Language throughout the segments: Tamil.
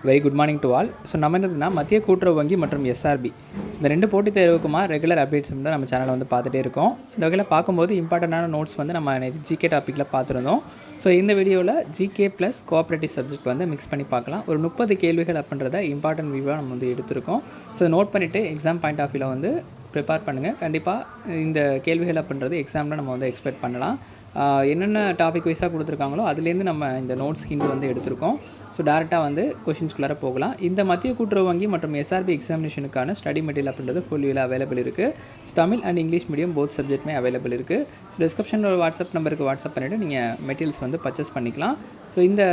Very good morning to all. So நம்ம என்னதுன்னா மத்திய கூட்டுறவு வங்கி மற்றும் எஸ்ஆர்பி இந்த ரெண்டு போட்டித் தேர்வுக்குமா ரெகுலர் அப்டேட்ஸ் வந்து நம்ம சேனலில் வந்து பார்த்துட்டே இருக்கோம். இந்த வகையில் பார்க்கும்போது இம்பார்ட்டண்டான நோட்ஸ் வந்து நம்ம ஜிகே டாப்பிக்கில் பார்த்துருந்தோம். ஸோ இந்த வீடியோவில் ஜிகே ப்ளஸ் கோஆப்ரேட்டிவ் சப்ஜெக்ட் வந்து மிக்ஸ் பண்ணி பார்க்கலாம். ஒரு 30 கேள்விகள் அப்படின்றத இம்பார்ட்டன்ட் வியூவாக நம்ம வந்து எடுத்திருக்கோம். ஸோ நோட் பண்ணிவிட்டு எக்ஸாம் பாயிண்ட் ஆஃப் வியூவில் வந்து ப்ரிப்பேர் பண்ணுங்கள். கண்டிப்பாக இந்த கேள்விகள் அப்படின்றது எக்ஸாமில் நம்ம வந்து எக்ஸ்பெக்ட் பண்ணலாம். என்னென்ன டாபிக் வைஸாக கொடுத்துருக்காங்களோ அதுலேருந்து நம்ம இந்த நோட்ஸ் ஹிண்ட் வந்து எடுத்திருக்கோம். ஸோ டேரெக்டாக வந்து கொஷின்ஸ்குள்ளார போகலாம். இந்த மத்திய கூட்டுறவு வங்கி மற்றும் எஸ்ஆர்பி எக்ஸாமினேஷனுக்கான ஸ்டடி மெட்டீரியல் அப்படின்றது ஃபுல் வியூவில் அவைலபிள் இருக்குது. So Tamil and English medium both சப்ஜெக்ட்டுமே அவைலபிள் இருக்குது. ஸோ டிஸ்கிரிப்ஷனில் வாட்ஸ்அப் நம்பருக்கு வாட்ஸ்அப் பண்ணிவிட்டு நீங்கள் மெட்டீரியல்ஸ் வந்து பர்ச்சேஸ் பண்ணிக்கலாம். ஸோ இந்த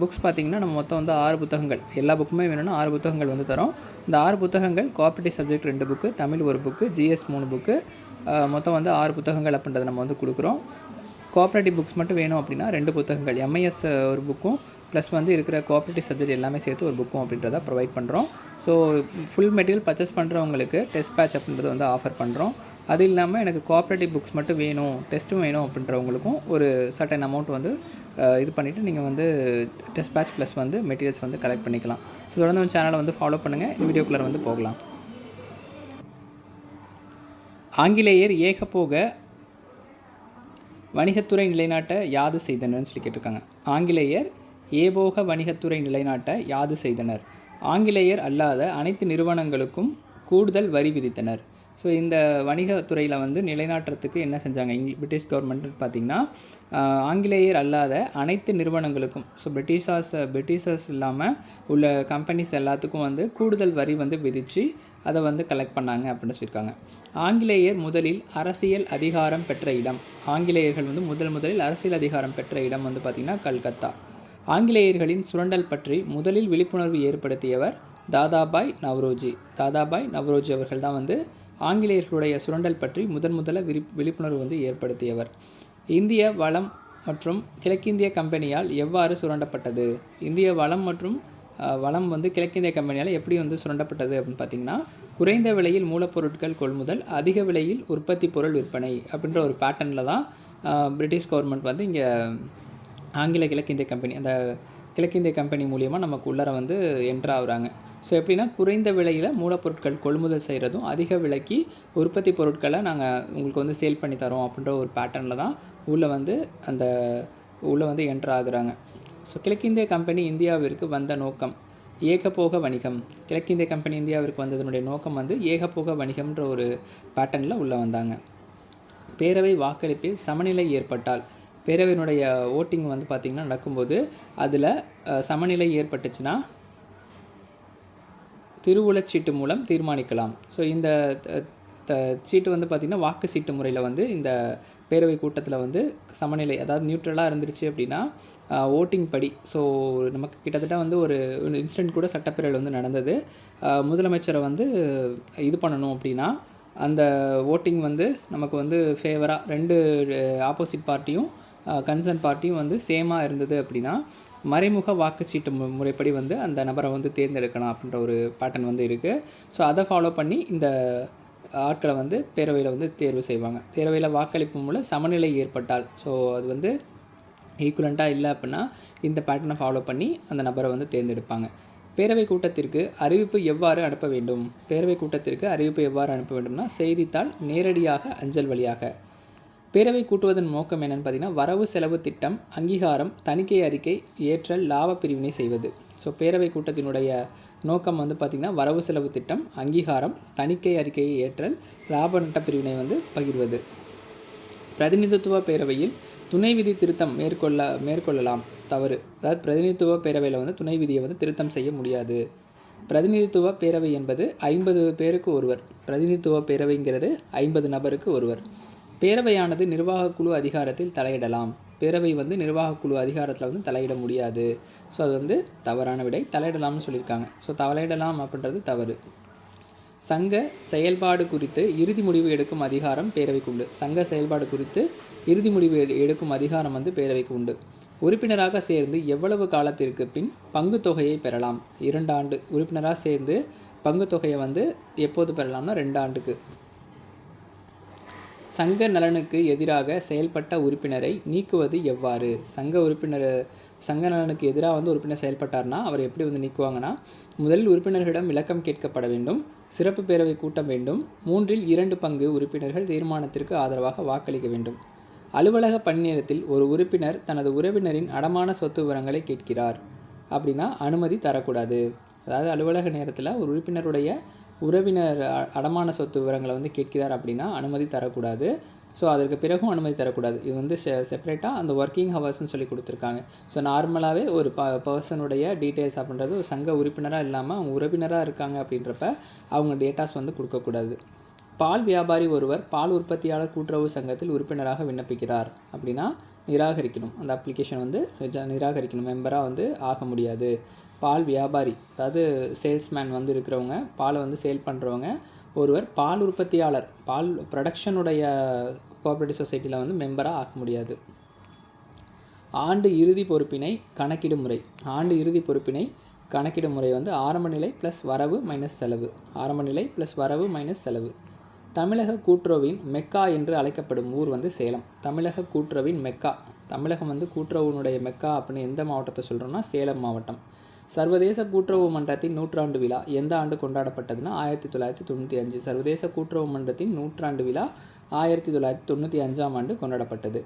புக்ஸ் பார்த்திங்கன்னா நம்ம மொத்தம் வந்து 6 புத்தகங்கள், எல்லா புக்குமே வேணும்னா 6 புத்தகங்கள் வந்து தரோம். இந்த 6 புத்தகங்கள் cooperative subject 2 book, Tamil 1 book, GS 3 book, மொத்தம் வந்து 6 புத்தகங்கள் அப்படின்றத நம்ம வந்து கொடுக்குறோம். கோஆப்ரேட்டிவ் புக்ஸ் மட்டும் வேணும் அப்படின்னா 2 புத்தகங்கள், எம்ஐஎஸ் ஒரு புக்கும் ப்ளஸ் வந்து இருக்கிற கோஆப்ரேட்டிவ் சப்ஜெக்ட் எல்லாமே சேர்த்து ஒரு புக்கும் அப்படின்றத ப்ரொவைட் பண்ணுறோம். ஸோ ஃபுல் மெட்டீரியல் பர்ச்சேஸ் பண்ணுறவங்களுக்கு டெஸ்ட் பேட்ச் அப்படின்றது வந்து ஆஃபர் பண்ணுறோம். அது இல்லாமல் எனக்கு கோஆப்ரேட்டிவ் புக்ஸ் மட்டும் வேணும், டெஸ்ட்டும் வேணும் அப்படின்றவங்களுக்கும் ஒரு சர்டன் அமௌண்ட் வந்து இது பண்ணிவிட்டு நீங்கள் வந்து டெஸ்ட் பேட்ச் ப்ளஸ் வந்து மெட்டீரியல்ஸ் வந்து கலெக்ட் பண்ணிக்கலாம். ஸோ தொடர்ந்து வந்து சேனலை வந்து ஃபாலோ பண்ணுங்கள். இந்த வீடியோக்குள்ளே வந்து போகலாம். ஆங்கிலேயர் ஏகபோக வணிகத்துறை நிலைநாட்ட யாது செய்தனர்னு சொல்லி கேட்டிருக்காங்க. ஆங்கிலேயர் ஏபோக வணிகத்துறை நிலைநாட்ட யாது செய்தனர். ஆங்கிலேயர் அல்லாத அனைத்து நிறுவனங்களுக்கும் கூடுதல் வரி விதித்தனர். ஸோ இந்த வணிகத்துறையில் வந்து நிலைநாட்டுறதுக்கு என்ன செஞ்சாங்க பிரிட்டிஷ் கவர்மெண்ட் பார்த்திங்கன்னா, ஆங்கிலேயர் அல்லாத அனைத்து நிறுவனங்களுக்கும், ஸோ பிரிட்டிஷர்ஸ் இல்லாமல் உள்ள கம்பெனிஸ் எல்லாத்துக்கும் வந்து கூடுதல் வரி வந்து விதித்து அதை வந்து கலெக்ட் பண்ணாங்க அப்படின்னு சொல்லியிருக்காங்க. ஆங்கிலேயர் முதலில் அரசியல் அதிகாரம் பெற்ற இடம். ஆங்கிலேயர்கள் வந்து முதலில் அரசியல் அதிகாரம் பெற்ற இடம் வந்து பார்த்திங்கன்னா கல்கத்தா. ஆங்கிலேயர்களின் சுரண்டல் பற்றி முதலில் விழிப்புணர்வு ஏற்படுத்தியவர் தாதாபாய் நவ்ரோஜி. தாதாபாய் நவ்ரோஜி அவர்கள் தான் வந்து ஆங்கிலேயர்களுடைய சுரண்டல் பற்றி முதல்ல விழிப்புணர்வு வந்து ஏற்படுத்தியவர். இந்திய வளம் மற்றும் கிழக்கிந்திய கம்பெனியால் எவ்வாறு சுரண்டப்பட்டது. இந்திய வளம் வந்து கிழக்கிந்திய கம்பெனியால் எப்படி வந்து சுரண்டப்பட்டது அப்படின்னு பார்த்திங்கன்னா, குறைந்த விலையில் மூலப்பொருட்கள் கொள்முதல், அதிக விலையில் உற்பத்தி பொருள் விற்பனை அப்படின்ற ஒரு பேட்டர்னில் தான் பிரிட்டிஷ் கவர்மெண்ட் வந்து இங்கே கிழக்கிந்திய கம்பெனி, அந்த கிழக்கிந்திய கம்பெனி மூலியமாக நமக்கு உள்ளர வந்து என்ட்ராகிறாங்க. ஸோ எப்படின்னா, குறைந்த விலையில் மூலப்பொருட்கள் கொள்முதல் செய்கிறதும், அதிக விலைக்கு உற்பத்தி பொருட்களை நாங்கள் உங்களுக்கு வந்து சேல் பண்ணி தரோம் அப்படின்ற ஒரு பேட்டர்னில் தான் உள்ளே வந்து என்ட்ராகிறாங்க. ஸோ கிழக்கிந்திய கம்பெனி இந்தியாவிற்கு வந்த நோக்கம் ஏகபோக வணிகம். கிழக்கிந்திய கம்பெனி இந்தியாவிற்கு வந்ததனுடைய நோக்கம் வந்து ஏகபோக வணிகம்ன்ற ஒரு பேட்டர்னில் உள்ளே வந்தாங்க. பேரவை வாக்களிப்பில் சமநிலை ஏற்பட்டால், பேரவையினுடைய ஓட்டிங் வந்து பார்த்திங்கன்னா நடக்கும்போது அதில் சமநிலை ஏற்பட்டுச்சுன்னா திருவுளச்சீட்டு மூலம் தீர்மானிக்கலாம். ஸோ இந்த சீட்டு வந்து பார்த்திங்கன்னா வாக்கு சீட்டு முறையில் வந்து இந்த பேரவை கூட்டத்தில் வந்து சமநிலை, அதாவது நியூட்ரலாக இருந்துருச்சு அப்படின்னா ஓட்டிங் படி. ஸோ நமக்கு கிட்டத்தட்ட வந்து ஒரு இன்சிடெண்ட் கூட சட்டப்பேரவையில் வந்து நடந்தது. முதலமைச்சரை வந்து இது பண்ணணும் அப்படின்னா அந்த ஓட்டிங் வந்து நமக்கு வந்து ஃபேவராக 2 ஆப்போசிட் பார்ட்டியும் கன்சர்ன் பார்ட்டியும் வந்து சேமாக இருந்தது அப்படின்னா மறைமுக வாக்குச்சீட்டு முறைப்படி வந்து அந்த நபரை வந்து தேர்ந்தெடுக்கலாம் அப்படின்ற ஒரு பேட்டர்ன் வந்து இருக்குது. ஸோ அதை ஃபாலோ பண்ணி இந்த ஆட்களை வந்து பேரவையில் வந்து தேர்வு செய்வாங்க. பேரவையில் வாக்களிப்பு மூலம் சமநிலை ஏற்பட்டால், ஸோ அது வந்து ஈக்குவலண்ட்டாக இல்லை அப்படின்னா இந்த பேட்டர்னை ஃபாலோ பண்ணி அந்த நபரை வந்து தேர்ந்தெடுப்பாங்க. பேரவை கூட்டத்திற்கு அறிவிப்பு எவ்வாறு அனுப்ப வேண்டும். பேரவை கூட்டத்திற்கு அறிவிப்பு எவ்வாறு அனுப்ப வேண்டும்னா செய்தித்தாள், நேரடியாக, அஞ்சல் வழியாக. பேரவை கூட்டுவதன் நோக்கம் என்னென்னு பார்த்திங்கன்னா, வரவு செலவு திட்டம், அங்கீகாரம், தணிக்கை அறிக்கை, ஏற்றல், லாப பிரிவினை செய்வது. ஸோ பேரவை கூட்டத்தினுடைய நோக்கம் வந்து பார்த்திங்கன்னா வரவு செலவு திட்டம், அங்கீகாரம், தணிக்கை அறிக்கையை ஏற்றல், லாப நட்ட பிரிவினை வந்து பகிர்வது. பிரதிநிதித்துவ பேரவையில் துணை விதி திருத்தம் மேற்கொள்ளலாம். தவறு. அதாவது பிரதிநிதித்துவ பேரவையில் வந்து துணை விதியை வந்து திருத்தம் செய்ய முடியாது. பிரதிநிதித்துவ பேரவை என்பது 50 பேருக்கு ஒருவர். பிரதிநிதித்துவ பேரவைங்கிறது 50 நபருக்கு ஒருவர். பேரவையானது நிர்வாகக்குழு அதிகாரத்தில் தலையிடலாம். பேரவை வந்து நிர்வாகக்குழு அதிகாரத்தில் வந்து தலையிட முடியாது. ஸோ அது வந்து தவறான விடை. தலையிடலாம்னு சொல்லியிருக்காங்க. ஸோ தலையிடலாம் அப்படின்றது தவறு. சங்க செயல்பாடு குறித்து இறுதி முடிவு எடுக்கும் அதிகாரம் பேரவைக்கு உண்டு. சங்க செயல்பாடு குறித்து இறுதி முடிவு எடுக்கும் அதிகாரம் வந்து பேரவைக்கு உண்டு. உறுப்பினராக சேர்ந்து எவ்வளவு காலத்திற்கு பின் பங்கு தொகையை பெறலாம். 2 ஆண்டு. உறுப்பினராக சேர்ந்து பங்கு தொகையை வந்து எப்போது பெறலாம்னா 2 ஆண்டுக்கு. சங்க நலனுக்கு எதிராக செயல்பட்ட உறுப்பினரை நீக்குவது எவ்வாறு? சங்க நலனுக்கு எதிராக வந்து உறுப்பினர் செயல்பட்டார்னா அவர் எப்படி வந்து நீக்குவாங்கன்னா, முதலில் உறுப்பினர்களிடம் விளக்கம் கேட்கப்பட வேண்டும், சிறப்பு பேரவை கூட்டம் வேண்டும், 2/3 பங்கு உறுப்பினர்கள் தீர்மானத்திற்கு ஆதரவாக வாக்களிக்க வேண்டும். அலுவலக பணி நேரத்தில் ஒரு உறுப்பினர் தனது உறவினரின் அடமான சொத்து விவரங்களை கேட்கிறார் அப்படின்னா அனுமதி தரக்கூடாது. அதாவது அலுவலக நேரத்தில் ஒரு உறுப்பினருடைய உறவினர் அடமான சொத்து விவரங்களை வந்து கேட்கிறார் அப்படின்னா அனுமதி தரக்கூடாது. ஸோ அதற்கு பிறகும் அனுமதி தரக்கூடாது. இது வந்து செப்பரேட்டாக அந்த ஒர்க்கிங் ஹவர்ஸ்னு சொல்லி கொடுத்துருக்காங்க. ஸோ நார்மலாகவே ஒரு பர்சனுடைய டீட்டெயில்ஸ் அப்படின்றது ஒரு சங்க உறுப்பினராக இல்லாமல் அவங்க உறவினராக இருக்காங்க அப்படின்றப்ப அவங்க டேட்டாஸ் வந்து கொடுக்கக்கூடாது. பால் வியாபாரி ஒருவர் பால் உற்பத்தியாளர் கூட்டுறவு சங்கத்தில் உறுப்பினராக விண்ணப்பிக்கிறார் அப்படின்னா நிராகரிக்கணும். அந்த அப்ளிகேஷன் வந்து நிராகரிக்கணும். மெம்பராக வந்து ஆக முடியாது. பால் வியாபாரி, அதாவது சேல்ஸ்மேன் வந்து இருக்கிறவங்க, பாலை வந்து சேல் பண்ணுறவங்க ஒருவர் பால் உற்பத்தியாளர், பால் ப்ரொடக்ஷனுடைய கோஆப்ரேட்டிவ் சொசைட்டியில் வந்து மெம்பராக ஆக முடியாது. ஆண்டு இறுதி பொறுப்பினை கணக்கிடும் முறை. ஆண்டு இறுதி பொறுப்பினை கணக்கிடும் முறை வந்து ஆரம்ப நிலை ப்ளஸ் வரவு மைனஸ் செலவு. ஆரம்ப நிலை ப்ளஸ் வரவு மைனஸ் செலவு. தமிழக கூட்டுறவின் மெக்கா என்று அழைக்கப்படும் ஊர் வந்து சேலம். தமிழக கூட்டுறவின் மெக்கா, தமிழகம் வந்து கூட்டுறவுனுடைய மெக்கா அப்படின்னு எந்த மாவட்டத்தை சொல்கிறோம்னா சேலம் மாவட்டம். சர்வதேச கூட்டுறவு மன்றத்தின் 100ஆண்டு விழா எந்த ஆண்டு கொண்டாடப்பட்டதுன்னா 1995. சர்வதேச கூட்டுறவு மன்றத்தின் 100ஆண்டு விழா 1995ஆம் ஆண்டு கொண்டாடப்பட்டது.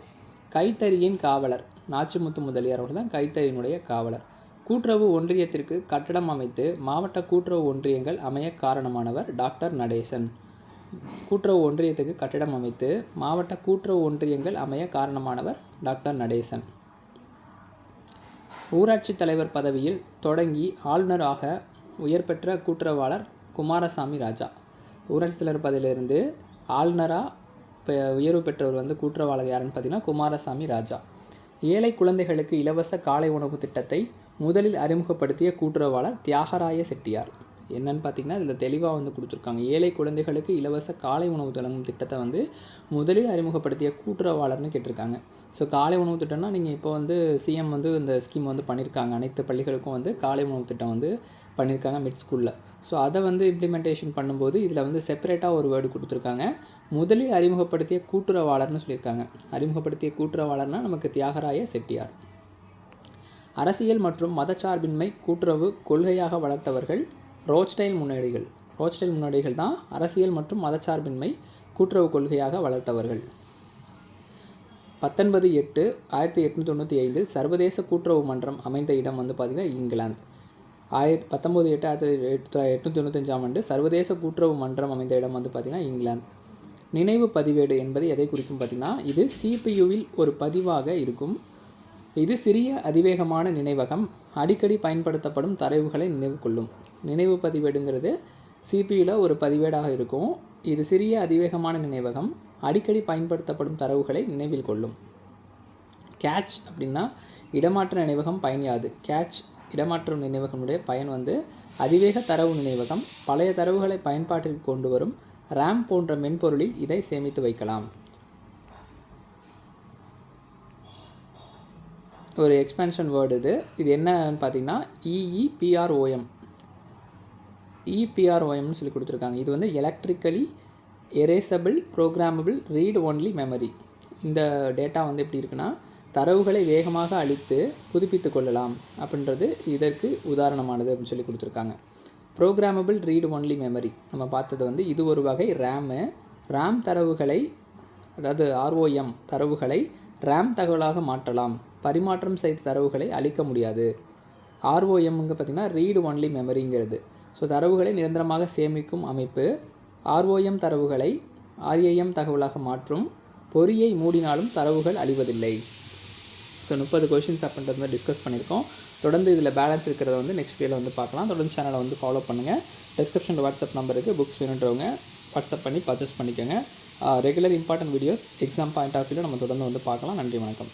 கைத்தறியின் காவலர் நாச்சிமுத்து முதலியார் அவர்கள் தான் கைத்தறியினுடைய காவலர். கூட்டுறவு ஒன்றியத்திற்கு கட்டடம் அமைத்து மாவட்ட கூட்டுறவு ஒன்றியங்கள் அமைய காரணமானவர் டாக்டர் நடேசன். கூட்டுறவு ஒன்றியத்துக்கு கட்டிடம் அமைத்து மாவட்ட கூட்டுறவு ஒன்றியங்கள் அமைய காரணமானவர் டாக்டர் நடேசன். ஊராட்சி தலைவர் பதவியில் தொடங்கி ஆளுநராக உயர் பெற்ற கூட்டுறவாளர் குமாரசாமி ராஜா. ஊராட்சி தலைவர் பதவியிலிருந்து ஆளுநராக உயர்வு பெற்றவர் வந்து கூட்டுறவாளர் யாருன்னு பார்த்தீங்கன்னா குமாரசாமி ராஜா. ஏழை குழந்தைகளுக்கு இலவச காலை உணவு திட்டத்தை முதலில் அறிமுகப்படுத்திய கூட்டுறவாளர் தியாகராய செட்டியார். என்னன்னு பார்த்தீங்கன்னா இதில் தெளிவாக வந்து கொடுத்துருக்காங்க. ஏழை குழந்தைகளுக்கு இலவச காலை உணவு வழங்கும் திட்டத்தை வந்து முதலில் அறிமுகப்படுத்திய கூட்டுறவாளர்னு கேட்டிருக்காங்க. ஸோ காலை உணவு திட்டம்னா நீங்கள் இப்போ வந்து சிஎம் வந்து இந்த ஸ்கீம் வந்து பண்ணியிருக்காங்க. அனைத்து பள்ளிகளுக்கும் வந்து காலை உணவு திட்டம் வந்து பண்ணியிருக்காங்க மிட் ஸ்கூலில். ஸோ அதை வந்து இம்ப்ளிமெண்டேஷன் பண்ணும்போது இதில் வந்து செப்பரேட்டாக ஒரு வேர்டு கொடுத்துருக்காங்க. முதலில் அறிமுகப்படுத்திய கூட்டுறவாளர்னு சொல்லியிருக்காங்க. அறிமுகப்படுத்திய கூட்டுறவாளர்னால் நமக்கு தியாகராய செட்டியார். அரசியல் மற்றும் மதச்சார்பின்மை கூட்டுறவு கொள்கையாக வளர்த்தவர்கள் ரோச்ஸ்டைல் முன்னோடிகள். ரோச்ஸ்டைல் முன்னோடிகள் தான் அரசியல் மற்றும் மதச்சார்பின்மை கூட்டுறவு கொள்கையாக வளர்த்தவர்கள். 19/8/1895 சர்வதேச கூட்டுறவு மன்றம் அமைந்த இடம் வந்து பார்த்திங்கன்னா இங்கிலாந்து. 19/8/1895ஆம் ஆண்டு சர்வதேச கூட்டுறவு மன்றம் அமைந்த இடம் வந்து பார்த்திங்கன்னா இங்கிலாந்து. நினைவு பதிவேடு என்பது எதை குறிக்கும் பார்த்திங்கன்னா இது சிபியுவில் ஒரு பதிவாக இருக்கும். இது சிறிய அதிவேகமான நினைவகம், அடிக்கடி பயன்படுத்தப்படும் தரவுகளை நினைவு கொள்ளும். நினைவு பதிவேடுங்கிறது சிபியுவில் ஒரு பதிவேடாக இருக்கும். இது சிறிய அதிவேகமான நினைவகம், அடிக்கடி பயன்படுத்தப்படும் தரவுகளை நினைவில் கொள்ளும். கேட்ச் அப்படின்னா இடமாற்ற நினைவகம் பயன் யாது? கேட்ச் இடமாற்ற நினைவகமுடைய பயன் வந்து அதிவேக தரவு நினைவகம், பழைய தரவுகளை பயன்பாட்டிற்கு கொண்டு வரும் ரேம் போன்ற மென்பொருளில் இதை சேமித்து வைக்கலாம். ஒரு எக்ஸ்பென்ஷன் வேர்டு இது என்னன்னு பார்த்தீங்கன்னா இபிஆர்ஓஎம்னு சொல்லி கொடுத்துருக்காங்க. இது வந்து electrically erasable programmable read only memory. இந்த டேட்டா வந்து எப்படி இருக்குன்னா தரவுகளை வேகமாக அழித்து புதுப்பித்து கொள்ளலாம் அப்படின்றது இதற்கு உதாரணமானது அப்படின்னு சொல்லி கொடுத்துருக்காங்க. ப்ரோக்ராமபிள் ரீட் ஒன்லி மெமரி நம்ம பார்த்தது வந்து இது ஒரு வகை ரேம் தரவுகளை, அதாவது ஆர்ஓஎம் தரவுகளை ரேம் தகவலாக மாற்றலாம். பரிமாற்றம் செய்த தரவுகளை அழிக்க முடியாது. ஆர்ஓஎம்ங்க பார்த்திங்கன்னா ரீட் ஒன்லி மெமரிங்கிறது. ஸோ தரவுகளை நிரந்தரமாக சேமிக்கும் அமைப்பு. ஆர்ஓஎம் தரவுகளை ஆர்ஏஎம் தகவலாக மாற்றும். பொறியை மூடினாலும் தரவுகள் அழிவதில்லை. ஸோ 30 கொஷின்ஸ் அப்படின்றது வந்து டிஸ்கஸ் பண்ணியிருக்கோம். தொடர்ந்து இதில் பேலன்ஸ் இருக்கிறத வந்து நெக்ஸ்ட் வீடியோவில் வந்து பார்க்கலாம். தொடர்ந்து சேனலை வந்து ஃபாலோ பண்ணுங்கள். டிஸ்கிரிப்ஷனில் வாட்ஸ்அப் நம்பர் இருக்குது. புக்ஸ் வேணுன்றவங்க வாட்ஸ்அப் பண்ணி பர்ச்சேஸ் பண்ணிக்கோங்க. Regular important videos exam point of வியூவில் நம்ம தொடர்ந்து வந்து பார்க்கலாம். நன்றி, வணக்கம்.